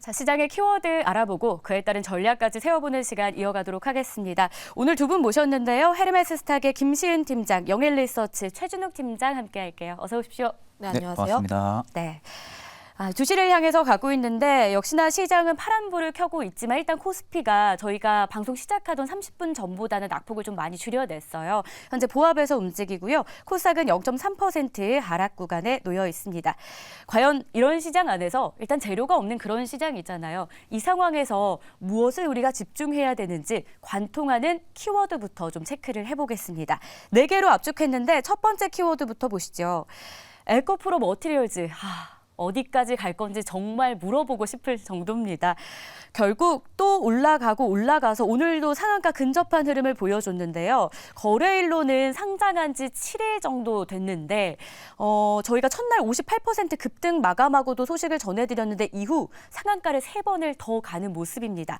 자, 시장의 키워드 알아보고 그에 따른 전략까지 세워보는 시간 이어가도록 하겠습니다. 오늘 두 분 모셨는데요. 헤르메스 스탁의 김시은 팀장, 영일리서치 최준욱 팀장 함께할게요. 어서 오십시오. 네, 안녕하세요. 반갑습니다. 네. 주시를 향해서 가고 있는데 역시나 시장은 파란불을 켜고 있지만 일단 코스피가 저희가 방송 시작하던 30분 전보다는 낙폭을 좀 많이 줄여냈어요. 현재 보합에서 움직이고요. 코스닥은 0.3% 하락 구간에 놓여 있습니다. 과연 이런 시장 안에서 일단 재료가 없는 그런 시장이잖아요. 이 상황에서 무엇을 우리가 집중해야 되는지 관통하는 키워드부터 좀 체크를 해보겠습니다. 4개로 압축했는데 첫 번째 키워드부터 보시죠. 에코프로 머티리얼즈. 어디까지 갈 건지 정말 물어보고 싶을 정도입니다. 결국 또 올라가서 오늘도 상한가 근접한 흐름을 보여줬는데요. 거래일로는 상장한 지 7일 정도 됐는데 저희가 첫날 58% 급등 마감하고도 소식을 전해드렸는데 이후 상한가를 3번을 더 가는 모습입니다.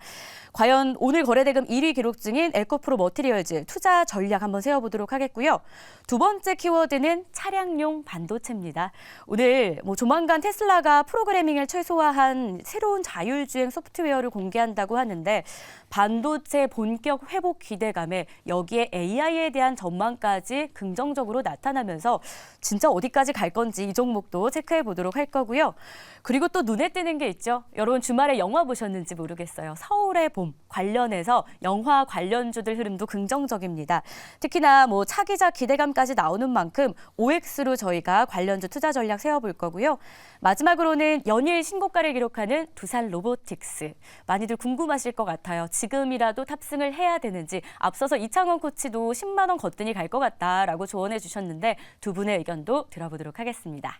과연 오늘 거래대금 1위 기록 중인 에코프로 머티리얼즈 투자 전략 한번 세워보도록 하겠고요. 두 번째 키워드는 차량용 반도체입니다. 오늘 조만간 테슬라가 프로그래밍을 최소화한 새로운 자율주행 소프트웨어를 공개한다고 하는데 반도체 본격 회복 기대감에 여기에 AI에 대한 전망까지 긍정적으로 나타나면서 진짜 어디까지 갈 건지 이 종목도 체크해 보도록 할 거고요. 그리고 또 눈에 띄는 게 있죠. 여러분 주말에 영화 보셨는지 모르겠어요. 서울의 봄 관련해서 영화 관련주들 흐름도 긍정적입니다. 특히나 차기작 기대감까지 나오는 만큼 OX로 저희가 관련주 투자 전략 세워볼 거고요. 마지막으로는 연일 신고가를 기록하는 두산 로보틱스. 많이들 궁금하실 것 같아요. 지금이라도 탑승을 해야 되는지 앞서서 이창원 코치도 10만 원 거뜬히 갈 것 같다라고 조언해 주셨는데 두 분의 의견도 들어보도록 하겠습니다.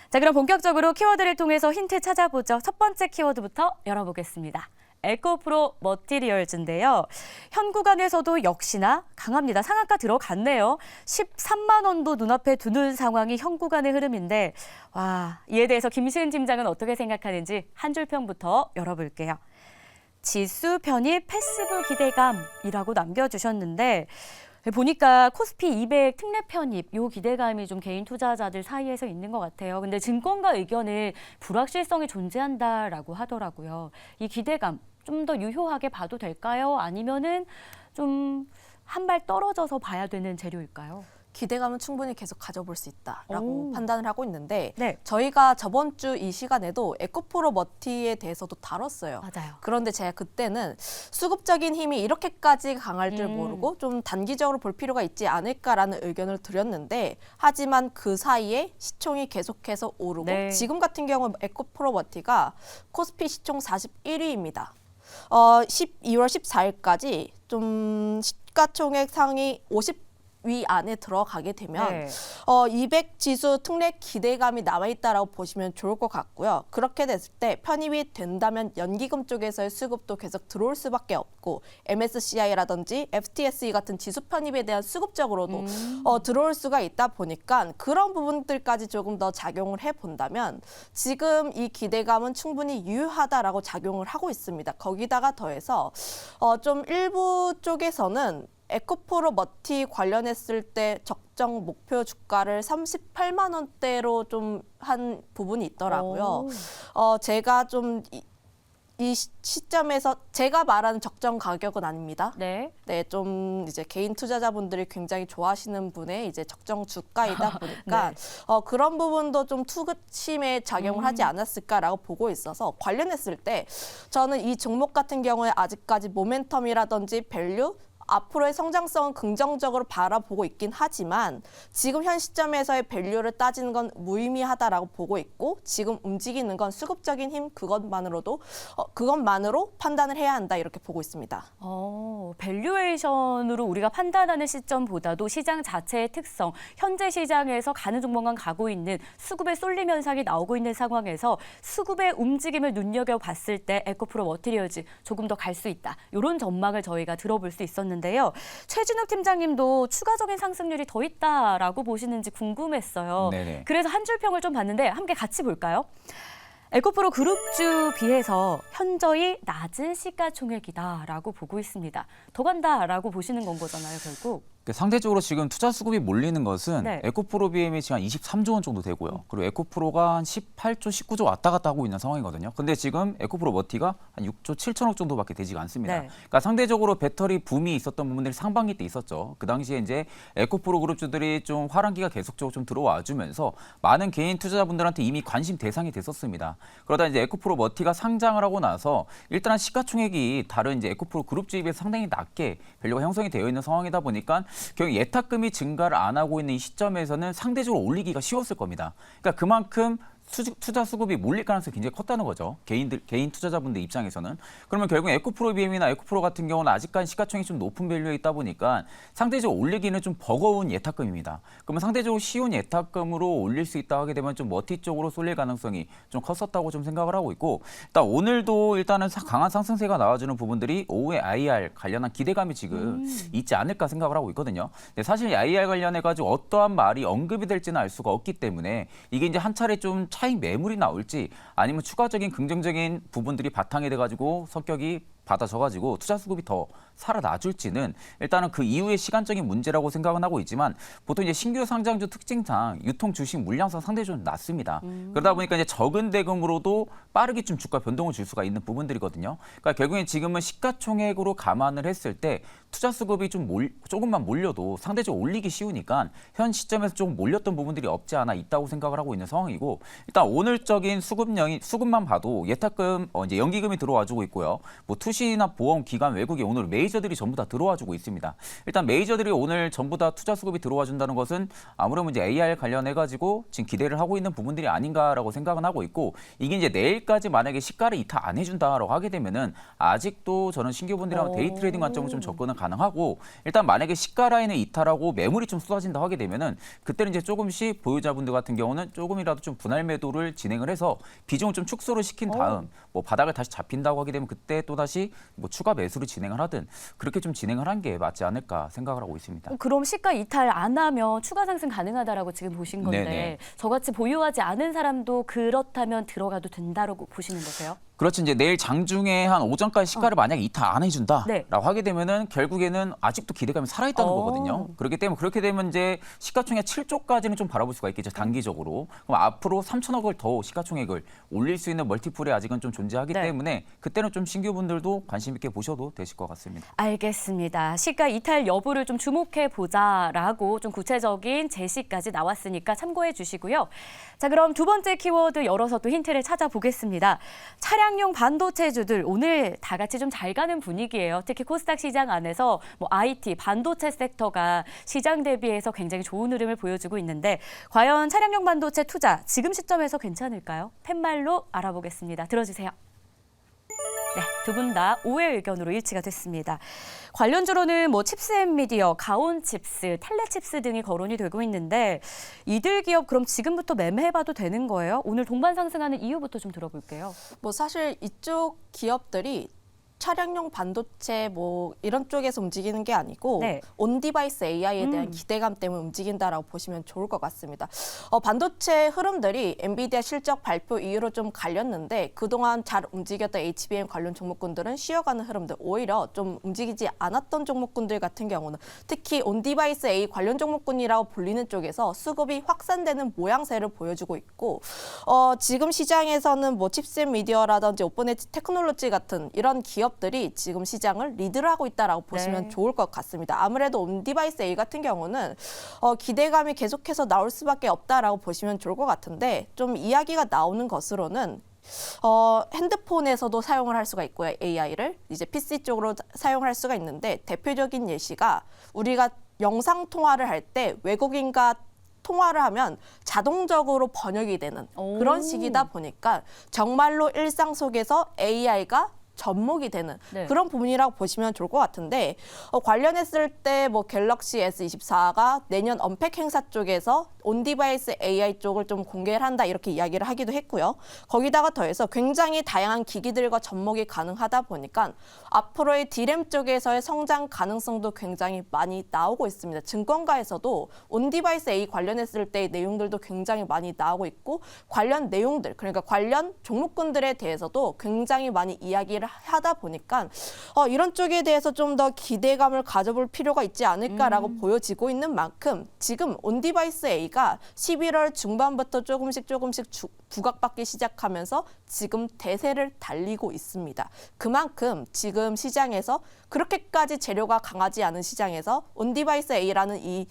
자, 그럼 본격적으로 키워드를 통해서 힌트 찾아보죠. 첫 번째 키워드부터 열어보겠습니다. 에코프로 머티리얼즈인데요. 현 구간에서도 역시나 강합니다. 상한가 들어갔네요. 13만 원도 눈앞에 두는 상황이 현 구간의 흐름인데 이에 대해서 김시은 팀장은 어떻게 생각하는지 한 줄 평부터 열어볼게요. 지수 편입 패시브 기대감이라고 남겨주셨는데 보니까 코스피 200 특례 편입 요 기대감이 좀 개인 투자자들 사이에서 있는 것 같아요. 근데 증권가 의견에 불확실성이 존재한다라고 하더라고요. 이 기대감 좀 더 유효하게 봐도 될까요? 아니면은 좀 한 발 떨어져서 봐야 되는 재료일까요? 기대감은 충분히 계속 가져볼 수 있다라고 판단을 하고 있는데 네. 저희가 저번 주 이 시간에도 에코프로 머티에 대해서도 다뤘어요. 맞아요. 그런데 제가 그때는 수급적인 힘이 이렇게까지 강할 줄 모르고 좀 단기적으로 볼 필요가 있지 않을까라는 의견을 드렸는데 하지만 그 사이에 시총이 계속해서 오르고 네. 지금 같은 경우 에코프로 머티가 코스피 시총 41위입니다. 12월 14일까지 좀 시가총액 상위 50위 안에 들어가게 되면 200 지수 특례 기대감이 남아있다라고 보시면 좋을 것 같고요. 그렇게 됐을 때 편입이 된다면 연기금 쪽에서의 수급도 계속 들어올 수밖에 없고 MSCI라든지 FTSE 같은 지수 편입에 대한 수급적으로도 들어올 수가 있다 보니까 그런 부분들까지 조금 더 작용을 해본다면 지금 이 기대감은 충분히 유효하다라고 작용을 하고 있습니다. 거기다가 더해서 좀 일부 쪽에서는 에코프로 머티 관련했을 때 적정 목표 주가를 38만 원대로 좀 한 부분이 있더라고요. 제가 좀 이 시점에서 제가 말하는 적정 가격은 아닙니다. 네, 좀 이제 개인 투자자분들이 굉장히 좋아하시는 분의 이제 적정 주가이다 보니까 그런 부분도 좀 투심에 작용을 하지 않았을까라고 보고 있어서 관련했을 때 저는 이 종목 같은 경우에 아직까지 모멘텀이라든지 밸류 앞으로의 성장성은 긍정적으로 바라보고 있긴 하지만 지금 현 시점에서의 밸류를 따지는 건 무의미하다라고 보고 있고 지금 움직이는 건 수급적인 힘 그것만으로 판단을 해야 한다 이렇게 보고 있습니다. 밸류에이션으로 우리가 판단하는 시점보다도 시장 자체의 특성, 현재 시장에서 가는 종목만 가고 있는 수급의 쏠림 현상이 나오고 있는 상황에서 수급의 움직임을 눈여겨봤을 때 에코프로 머티리얼즈 조금 더 갈 수 있다. 이런 전망을 저희가 들어볼 수 있었는데요. 최준욱 팀장님도 추가적인 상승률이 더 있다라고 보시는지 궁금했어요. 네네. 그래서 한 줄 평을 좀 봤는데 함께 같이 볼까요? 에코프로 그룹주 비해서 현저히 낮은 시가총액이다라고 보고 있습니다. 더 간다라고 보시는 건 거잖아요, 결국. 상대적으로 지금 투자 수급이 몰리는 것은 네. 에코프로 BM이 지금 한 23조 원 정도 되고요. 그리고 에코프로가 한 18조, 19조 왔다 갔다 하고 있는 상황이거든요. 근데 지금 에코프로 머티가 한 6조 7천억 정도밖에 되지가 않습니다. 네. 그러니까 상대적으로 배터리 붐이 있었던 부분들이 상반기 때 있었죠. 그 당시에 이제 에코프로 그룹주들이 좀 화랑기가 계속적으로 좀 들어와 주면서 많은 개인 투자자분들한테 이미 관심 대상이 됐었습니다. 그러다 이제 에코프로 머티가 상장을 하고 나서 일단 시가총액이 다른 이제 에코프로 그룹주에 비해서 상당히 낮게 밸류가 형성이 되어 있는 상황이다 보니까 결국 예탁금이 증가를 안 하고 있는 이 시점에서는 상대적으로 올리기가 쉬웠을 겁니다. 그러니까 그만큼 투자 수급이 몰릴 가능성이 굉장히 컸다는 거죠. 개인 투자자분들 입장에서는. 그러면 결국 에코프로 BM이나 에코프로 같은 경우는 아직까지 시가총액이 좀 높은 밸류에 있다 보니까 상대적으로 올리기는 좀 버거운 예탁금입니다. 그러면 상대적으로 쉬운 예탁금으로 올릴 수 있다 하게 되면 좀 머티 쪽으로 쏠릴 가능성이 좀 컸었다고 좀 생각을 하고 있고, 일단 오늘도 일단은 강한 상승세가 나와주는 부분들이 오후에 IR 관련한 기대감이 지금 있지 않을까 생각을 하고 있거든요. 근데 사실 IR 관련해 가지고 어떠한 말이 언급이 될지는 알 수가 없기 때문에 이게 이제 한 차례 좀 차익 매물이 나올지 아니면 추가적인 긍정적인 부분들이 바탕이 돼가지고 성격이 받아져가지고 투자 수급이 더 살아나줄지는 일단은 그 이후의 시간적인 문제라고 생각은 하고 있지만 보통 이제 신규 상장주 특징상 유통 주식 물량상 상당히 좀 낮습니다. 그러다 보니까 이제 적은 대금으로도 빠르게 좀 주가 변동을 줄 수가 있는 부분들이거든요. 그러니까 결국엔 지금은 시가총액으로 감안을 했을 때 투자 수급이 좀 조금만 몰려도 상대적으로 올리기 쉬우니까 현 시점에서 조금 몰렸던 부분들이 없지 않아 있다고 생각을 하고 있는 상황이고, 일단 오늘적인 수급만 봐도 예탁금 이제 연기금이 들어와주고 있고요. 뭐 투시나 보험 기관 외국에 오늘 메이저들이 전부 다 들어와주고 있습니다. 일단 메이저들이 오늘 전부 다 투자 수급이 들어와준다는 것은 아무래도 이제 AR 관련해 가지고 지금 기대를 하고 있는 부분들이 아닌가라고 생각은 하고 있고, 이게 이제 내일까지 만약에 시가를 이탈 안 해준다라고 하게 되면은 아직도 저는 신규분들이랑 데이 트레이딩 관점으로 좀 접근은 가능하고, 일단 만약에 시가 라인을 이탈하고 매물이 좀 쏟아진다 하게 되면은 그때는 이제 조금씩 보유자분들 같은 경우는 조금이라도 좀 분할 매도를 진행을 해서 비중을 좀 축소를 시킨 다음 뭐 바닥을 다시 잡힌다고 하게 되면 그때 또 다시 뭐 추가 매수를 진행을 하든 그렇게 좀 진행을 한 게 맞지 않을까 생각을 하고 있습니다. 그럼 시가 이탈 안 하면 추가 상승 가능하다라고 지금 보신 건데 네네. 저같이 보유하지 않은 사람도 그렇다면 들어가도 된다라고 보시는 거세요? 그렇지, 이제 내일 장중에 한 오전까지 시가를 만약에 이탈 안 해준다라고 네. 하게 되면은 결국에는 아직도 기대감이 살아있다는 거거든요. 그렇기 때문에 그렇게 되면 이제 시가총액 7조까지는 좀 바라볼 수가 있겠죠, 단기적으로. 그럼 앞으로 3천억을 더 시가총액을 올릴 수 있는 멀티플이 아직은 좀 존재하기 네. 때문에 그때는 좀 신규분들도 관심 있게 보셔도 되실 것 같습니다. 알겠습니다. 시가 이탈 여부를 좀 주목해 보자라고 좀 구체적인 제시까지 나왔으니까 참고해 주시고요. 자, 그럼 두 번째 키워드 열어서 또 힌트를 찾아보겠습니다. 차량용 반도체주들 오늘 다 같이 좀 잘 가는 분위기예요. 특히 코스닥 시장 안에서 뭐 IT, 반도체 섹터가 시장 대비해서 굉장히 좋은 흐름을 보여주고 있는데 과연 차량용 반도체 투자 지금 시점에서 괜찮을까요? 팻말로 알아보겠습니다. 들어주세요. 네, 두 분 다 오해 의견으로 일치가 됐습니다. 관련주로는 뭐 칩스앤미디어, 가온칩스, 텔레칩스 등이 거론이 되고 있는데 이들 기업 그럼 지금부터 매매해봐도 되는 거예요? 오늘 동반 상승하는 이유부터 좀 들어볼게요. 뭐 사실 이쪽 기업들이 차량용 반도체 뭐 이런 쪽에서 움직이는 게 아니고 네. 온디바이스 AI에 대한 기대감 때문에 움직인다라고 보시면 좋을 것 같습니다. 반도체 흐름들이 엔비디아 실적 발표 이후로 좀 갈렸는데 그동안 잘 움직였던 HBM 관련 종목군들은 쉬어가는 흐름들, 오히려 좀 움직이지 않았던 종목군들 같은 경우는 특히 온디바이스 A 관련 종목군이라고 불리는 쪽에서 수급이 확산되는 모양새를 보여주고 있고, 지금 시장에서는 뭐 칩스앤미디어라든지 오픈엣지 테크놀로지 같은 이런 기업들이 지금 시장을 리드를 하고 있다라고 보시면 네. 좋을 것 같습니다. 아무래도 온디바이스 A 같은 경우는 기대감이 계속해서 나올 수밖에 없다라고 보시면 좋을 것 같은데, 좀 이야기가 나오는 것으로는 핸드폰에서도 사용을 할 수가 있고요. AI를 이제 PC 쪽으로 사용할 수가 있는데, 대표적인 예시가 우리가 영상 통화를 할 때 외국인과 통화를 하면 자동적으로 번역이 되는 그런 시기다 보니까 정말로 일상 속에서 AI가 접목이 되는 네. 그런 부분이라고 보시면 좋을 것 같은데, 관련했을 때 뭐 갤럭시 S24가 내년 언팩 행사 쪽에서 온디바이스 AI 쪽을 좀 공개를 한다 이렇게 이야기를 하기도 했고요. 거기다가 더해서 굉장히 다양한 기기들과 접목이 가능하다 보니까 앞으로의 D램 쪽에서의 성장 가능성도 굉장히 많이 나오고 있습니다. 증권가에서도 온디바이스 AI 관련했을 때의 내용들도 굉장히 많이 나오고 있고, 관련 내용들, 그러니까 관련 종목군들에 대해서도 굉장히 많이 이야기를 하다 보니까 이런 쪽에 대해서 좀 더 기대감을 가져볼 필요가 있지 않을까라고 보여지고 있는 만큼 지금 온디바이스 A가 11월 중반부터 조금씩 부각받기 시작하면서 지금 대세를 달리고 있습니다. 그만큼 지금 시장에서 그렇게까지 재료가 강하지 않은 시장에서 온디바이스 A라는 이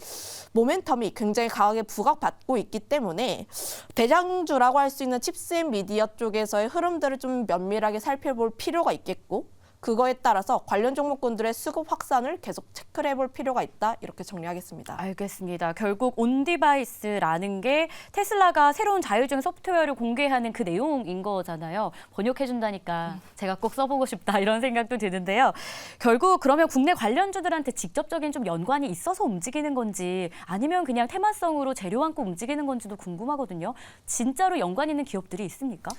모멘텀이 굉장히 강하게 부각받고 있기 때문에 대장주라고 할 수 있는 칩스앤 미디어 쪽에서의 흐름들을 좀 면밀하게 살펴볼 필요가 있겠고 그거에 따라서 관련 종목군들의 수급 확산을 계속 체크를 해볼 필요가 있다. 이렇게 정리하겠습니다. 알겠습니다. 결국 온디바이스라는 게 테슬라가 새로운 자율주행 소프트웨어를 공개하는 그 내용인 거잖아요. 번역해준다니까 제가 꼭 써보고 싶다 이런 생각도 드는데요. 결국 그러면 국내 관련주들한테 직접적인 좀 연관이 있어서 움직이는 건지 아니면 그냥 테마성으로 재료 안고 움직이는 건지도 궁금하거든요. 진짜로 연관 있는 기업들이 있습니까?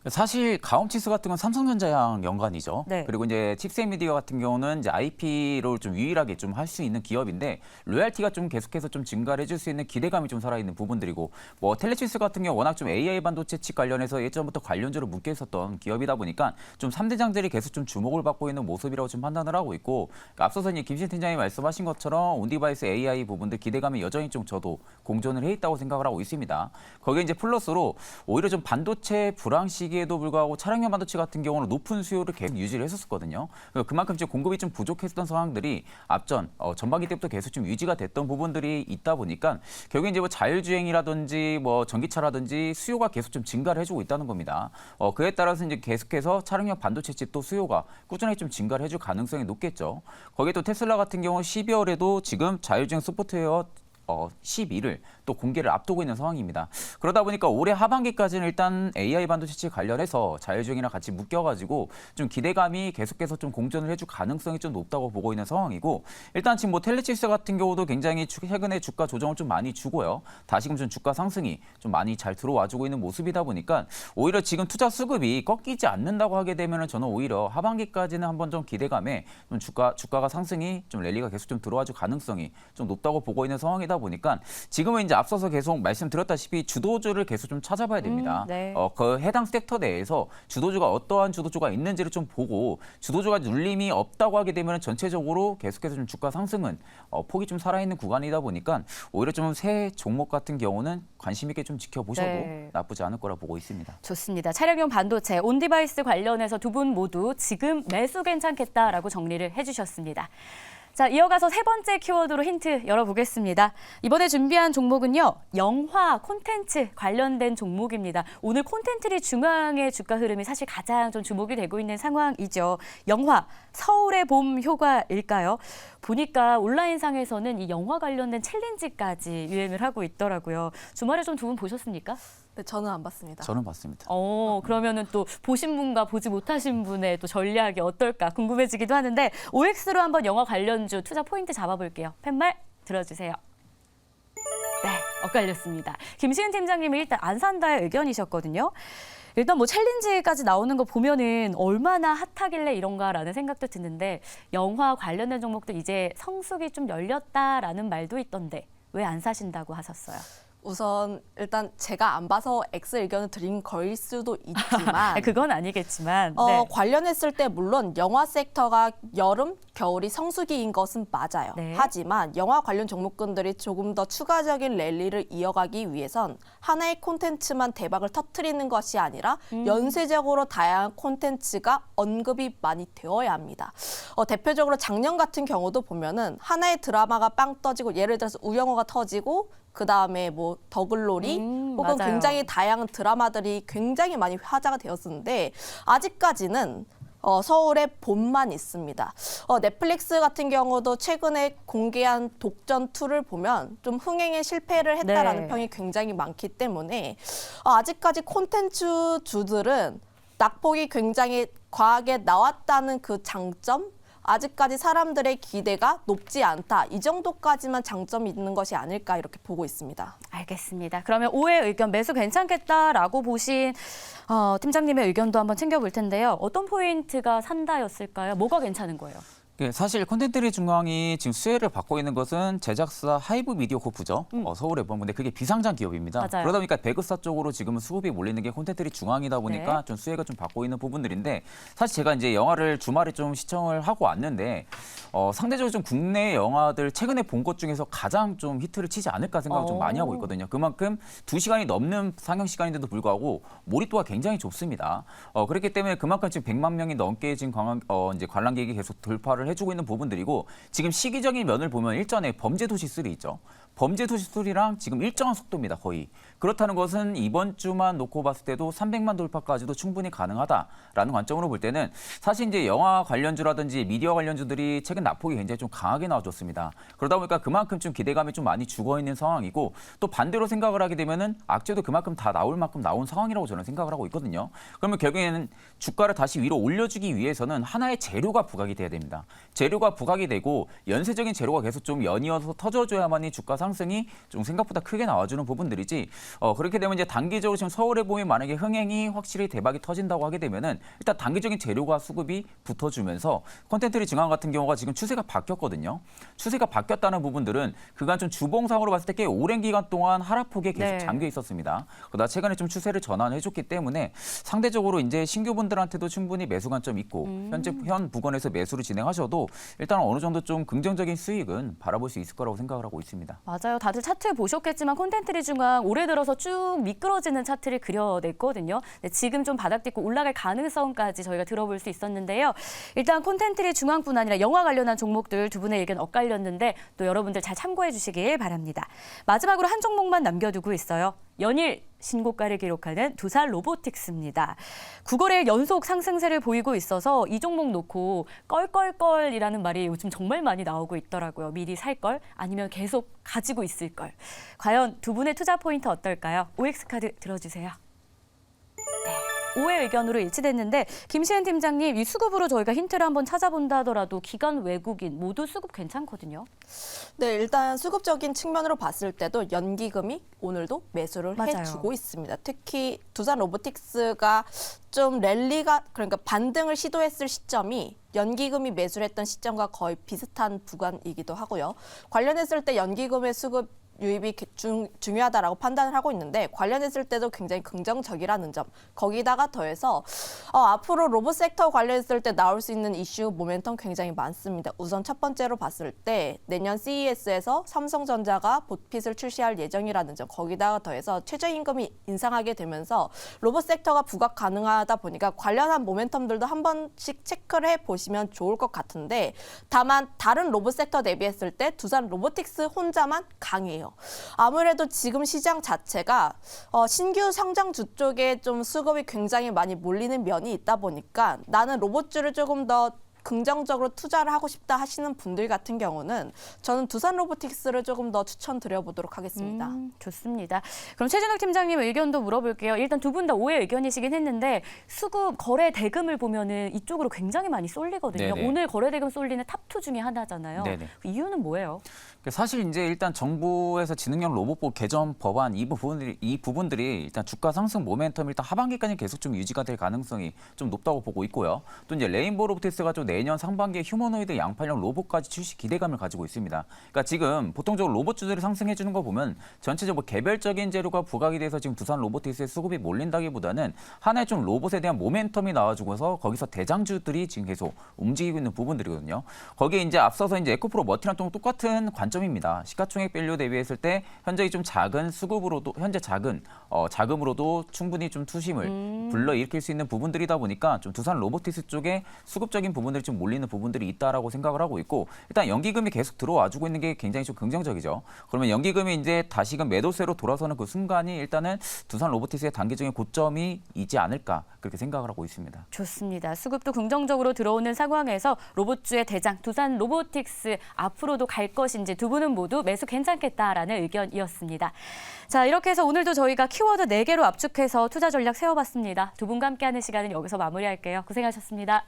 사실 가홈치스 같은 건 삼성전자랑 연관이죠. 네. 그리고 이제 칩스앤미디어 같은 경우는 이제 IP를 좀 유일하게 좀 할 수 있는 기업인데 로열티가 좀 계속해서 좀 증가를 해줄 수 있는 기대감이 좀 살아있는 부분들이고 뭐 텔레치스 같은 경우 워낙 좀 AI 반도체 칩 관련해서 예전부터 관련주로 묶여 있었던 기업이다 보니까 좀 3대장들이 계속 좀 주목을 받고 있는 모습이라고 좀 판단을 하고 있고 앞서서 이제 김신 팀장이 말씀하신 것처럼 온디바이스 AI 부분들 기대감이 여전히 좀 저도 공존을 해 있다고 생각을 하고 있습니다. 거기에 이제 플러스로 오히려 좀 반도체 불황 시기에도 불구하고 차량용 반도체 같은 경우는 높은 수요를 계속 유지를 했었거든요. 그만큼 지금 공급이 좀 부족했던 상황들이 앞전 전반기 때부터 계속 좀 유지가 됐던 부분들이 있다 보니까 결국 이제 뭐 자율주행이라든지 뭐 전기차라든지 수요가 계속 좀 증가를 해주고 있다는 겁니다. 그에 따라서 이제 계속해서 차량용 반도체 칩도 수요가 꾸준하게 좀 증가를 해줄 가능성이 높겠죠. 거기에 또 테슬라 같은 경우 12월에도 지금 자율주행 소프트웨어 12를 또 공개를 앞두고 있는 상황입니다. 그러다 보니까 올해 하반기까지는 일단 AI 반도체 관련해서 자율주행이랑 같이 묶여가지고 좀 기대감이 계속해서 좀 공존을 해줄 가능성이 좀 높다고 보고 있는 상황이고 일단 지금 뭐 텔레치스 같은 경우도 굉장히 최근에 주가 조정을 좀 많이 주고요. 다시금 좀 주가 상승이 좀 많이 잘 들어와주고 있는 모습이다 보니까 오히려 지금 투자 수급이 꺾이지 않는다고 하게 되면은 저는 오히려 하반기까지는 한번 좀 기대감에 좀 주가가 상승이 좀 랠리가 계속 좀 들어와줄 가능성이 좀 높다고 보고 있는 상황이다 보니까 지금은 이제 앞서서 계속 말씀드렸다시피 주도주를 계속 좀 찾아봐야 됩니다. 네. 그 해당 섹터 내에서 주도주가 어떠한 주도주가 있는지를 좀 보고 주도주가 눌림이 없다고 하게 되면 전체적으로 계속해서 좀 주가 상승은 폭이 좀 살아있는 구간이다 보니까 오히려 좀 새 종목 같은 경우는 관심 있게 좀 지켜보셔도 네. 나쁘지 않을 거라 보고 있습니다. 좋습니다. 차량용 반도체, 온디바이스 관련해서 두 분 모두 지금 매수 괜찮겠다라고 정리를 해주셨습니다. 자, 이어가서 세 번째 키워드로 힌트 열어보겠습니다. 이번에 준비한 종목은요, 영화 콘텐츠 관련된 종목입니다. 오늘 콘텐츠리 중앙의 주가 흐름이 사실 가장 좀 주목이 되고 있는 상황이죠. 영화, 서울의 봄 효과일까요? 보니까 온라인상에서는 이 영화 관련된 챌린지까지 유행을 하고 있더라고요. 주말에 좀 두 분 보셨습니까? 네, 저는 안 봤습니다. 저는 봤습니다. 그러면은 또 보신 분과 보지 못하신 분의 또 전략이 어떨까 궁금해지기도 하는데 OX로 한번 영화 관련주 투자 포인트 잡아볼게요. 팻말 들어주세요. 네, 엇갈렸습니다. 김시은 팀장님이 일단 안 산다의 의견이셨거든요. 일단 뭐 챌린지까지 나오는 거 보면은 얼마나 핫하길래 이런가라는 생각도 드는데 영화 관련된 종목도 이제 성수기 좀 열렸다라는 말도 있던데 왜 안 사신다고 하셨어요? 우선 일단 제가 안 봐서 X 의견을 드린 거일 수도 있지만 그건 아니겠지만 네. 관련했을 때 물론 영화 섹터가 여름, 겨울이 성수기인 것은 맞아요. 네. 하지만 영화 관련 종목군들이 조금 더 추가적인 랠리를 이어가기 위해선 하나의 콘텐츠만 대박을 터뜨리는 것이 아니라 연쇄적으로 다양한 콘텐츠가 언급이 많이 되어야 합니다. 대표적으로 작년 같은 경우도 보면은 하나의 드라마가 빵 터지고 예를 들어서 우영우가 터지고 그다음에 뭐 더글로리 혹은 맞아요. 굉장히 다양한 드라마들이 굉장히 많이 화제가 되었었는데 아직까지는 서울의 봄만 있습니다. 넷플릭스 같은 경우도 최근에 공개한 독전 2를 보면 좀 흥행에 실패를 했다라는 네. 평이 굉장히 많기 때문에 아직까지 콘텐츠 주들은 낙폭이 굉장히 과하게 나왔다는 그 장점 아직까지 사람들의 기대가 높지 않다. 이 정도까지만 장점이 있는 것이 아닐까 이렇게 보고 있습니다. 알겠습니다. 그러면 5의 의견 매수 괜찮겠다라고 보신 팀장님의 의견도 한번 챙겨볼 텐데요. 어떤 포인트가 산다였을까요? 뭐가 괜찮은 거예요? 사실 콘텐츠리 중앙이 지금 수혜를 받고 있는 것은 제작사 하이브 미디어 코프죠. 서울에 본 건데 그게 비상장 기업입니다. 맞아요. 그러다 보니까 배급사 쪽으로 지금은 수급이 몰리는 게 콘텐츠리 중앙이다 보니까 네. 좀 수혜가 좀 받고 있는 부분들인데 사실 제가 이제 영화를 주말에 좀 시청을 하고 왔는데 상대적으로 좀 국내 영화들 최근에 본 것 중에서 가장 좀 히트를 치지 않을까 생각을 좀 많이 하고 있거든요. 그만큼 2시간이 넘는 상영 시간인데도 불구하고 몰입도가 굉장히 좋습니다. 그렇기 때문에 그만큼 지금 100만 명이 넘게 지금 이제 관람객이 계속 돌파를 해주고 있는 부분들이고 지금 시기적인 면을 보면 일전에 범죄도시 3 있죠. 범죄도시 3랑 지금 일정한 속도입니다, 거의. 그렇다는 것은 이번 주만 놓고 봤을 때도 300만 돌파까지도 충분히 가능하다라는 관점으로 볼 때는 사실 이제 영화 관련주라든지 미디어 관련주들이 최근 낙폭이 굉장히 좀 강하게 나와줬습니다. 그러다 보니까 그만큼 좀 기대감이 좀 많이 죽어 있는 상황이고 또 반대로 생각을 하게 되면은 악재도 그만큼 다 나올 만큼 나온 상황이라고 저는 생각을 하고 있거든요. 그러면 결국에는 주가를 다시 위로 올려주기 위해서는 하나의 재료가 부각이 돼야 됩니다. 재료가 부각이 되고 연쇄적인 재료가 계속 좀 연이어서 터져줘야만이 주가 상승이 좀 생각보다 크게 나와주는 부분들이지 그렇게 되면 이제 단기적으로 지금 서울에 보면 만약에 흥행이 확실히 대박이 터진다고 하게 되면은 일단 단기적인 재료가 수급이 붙어주면서 콘텐츠리 증강 같은 경우가 지금 추세가 바뀌었거든요. 추세가 바뀌었다는 부분들은 그간 좀 주봉상으로 봤을 때 꽤 오랜 기간 동안 하락폭에 계속 네. 잠겨 있었습니다. 그러다 최근에 좀 추세를 전환해줬기 때문에 상대적으로 이제 신규분들한테도 충분히 매수 관점 있고 현 부근에서 매수를 진행하셔도 일단 어느 정도 좀 긍정적인 수익은 바라볼 수 있을 거라고 생각을 하고 있습니다. 맞아요. 다들 차트 보셨겠지만 콘텐츠리 중앙 올해 들어서 쭉 미끄러지는 차트를 그려냈거든요. 네, 지금 좀 바닥 딛고 올라갈 가능성까지 저희가 들어볼 수 있었는데요. 일단 콘텐츠리 중앙뿐 아니라 영화 관련한 종목들 두 분의 의견 엇갈렸는데 또 여러분들 잘 참고해 주시길 바랍니다. 마지막으로 한 종목만 남겨두고 있어요. 연일 신고가를 기록하는 두산 로보틱스입니다. 9거래일 연속 상승세를 보이고 있어서 이 종목 놓고 껄껄껄이라는 말이 요즘 정말 많이 나오고 있더라고요. 미리 살 걸 아니면 계속 가지고 있을 걸. 과연 두 분의 투자 포인트 어떨까요? OX카드 들어주세요. 오해 의견으로 일치됐는데 김시은 팀장님, 이 수급으로 저희가 힌트를 한번 찾아본다 하더라도 기관 외국인 모두 수급 괜찮거든요. 네, 일단 수급적인 측면으로 봤을 때도 연기금이 오늘도 매수를 맞아요. 해주고 있습니다. 특히 두산 로보틱스가 좀 랠리가 그러니까 반등을 시도했을 시점이 연기금이 매수를 했던 시점과 거의 비슷한 구간이기도 하고요. 관련했을 때 연기금의 수급 유입이 중요하다라고 판단을 하고 있는데 관련했을 때도 굉장히 긍정적이라는 점 거기다가 더해서 앞으로 로봇 섹터 관련했을 때 나올 수 있는 이슈 모멘텀 굉장히 많습니다. 우선 첫 번째로 봤을 때 내년 CES에서 삼성전자가 봇핏을 출시할 예정이라는 점 거기다가 더해서 최저임금이 인상하게 되면서 로봇 섹터가 부각 가능하다 보니까 관련한 모멘텀들도 한 번씩 체크를 해보시면 좋을 것 같은데 다만 다른 로봇 섹터 대비했을 때 두산 로보틱스 혼자만 강해요. 아무래도 지금 시장 자체가 신규 상장주 쪽에 좀 수급이 굉장히 많이 몰리는 면이 있다 보니까 나는 로봇주를 조금 더 긍정적으로 투자를 하고 싶다 하시는 분들 같은 경우는 저는 두산 로보틱스를 조금 더 추천드려보도록 하겠습니다. 좋습니다. 그럼 최진욱 팀장님 의견도 물어볼게요. 일단 두 분 다 오해 의견이시긴 했는데 수급 거래 대금을 보면은 이쪽으로 굉장히 많이 쏠리거든요. 네네. 오늘 거래 대금 쏠리는 탑2 중에 하나잖아요. 네네. 그 이유는 뭐예요? 사실 이제 일단 정부에서 지능형 로봇법 개정 법안 이 부분들이 일단 주가 상승 모멘텀 일단 하반기까지 계속 좀 유지가 될 가능성이 좀 높다고 보고 있고요. 또 이제 레인보우 로보틱스가 좀 내년 상반기에 휴머노이드 양팔형 로봇까지 출시 기대감을 가지고 있습니다. 그러니까 지금 보통적으로 로봇주들이 상승해 주는 거 보면 전체적으로 개별적인 재료가 부각이 돼서 지금 두산 로보틱스의 수급이 몰린다기보다는 하나의 좀 로봇에 대한 모멘텀이 나와주고서 거기서 대장주들이 지금 계속 움직이고 있는 부분들이거든요. 거기에 이제 앞서서 이제 에코프로 머티랑 또 똑같은 관점입니다. 시가총액 밸류 대비했을 때 현재 좀 작은 수급으로도 현재 작은 자금으로도 충분히 좀 투심을 불러일으킬 수 있는 부분들이다 보니까 좀 두산 로보틱스 쪽에 수급적인 부분들이 좀 몰리는 부분들이 있다라고 생각을 하고 있고 일단 연기금이 계속 들어와주고 있는 게 굉장히 좀 긍정적이죠. 그러면 연기금이 이제 다시금 매도세로 돌아서는 그 순간이 일단은 두산 로보틱스의 단기적인 고점이 있지 않을까 그렇게 생각을 하고 있습니다. 좋습니다. 수급도 긍정적으로 들어오는 상황에서 로봇주의 대장 두산 로보틱스 앞으로도 갈 것인지 두 분은 모두 매수 괜찮겠다라는 의견이었습니다. 자, 이렇게 해서 오늘도 저희가 키워드 4개로 압축해서 투자 전략 세워봤습니다. 두 분과 함께하는 시간은 여기서 마무리할게요. 고생하셨습니다.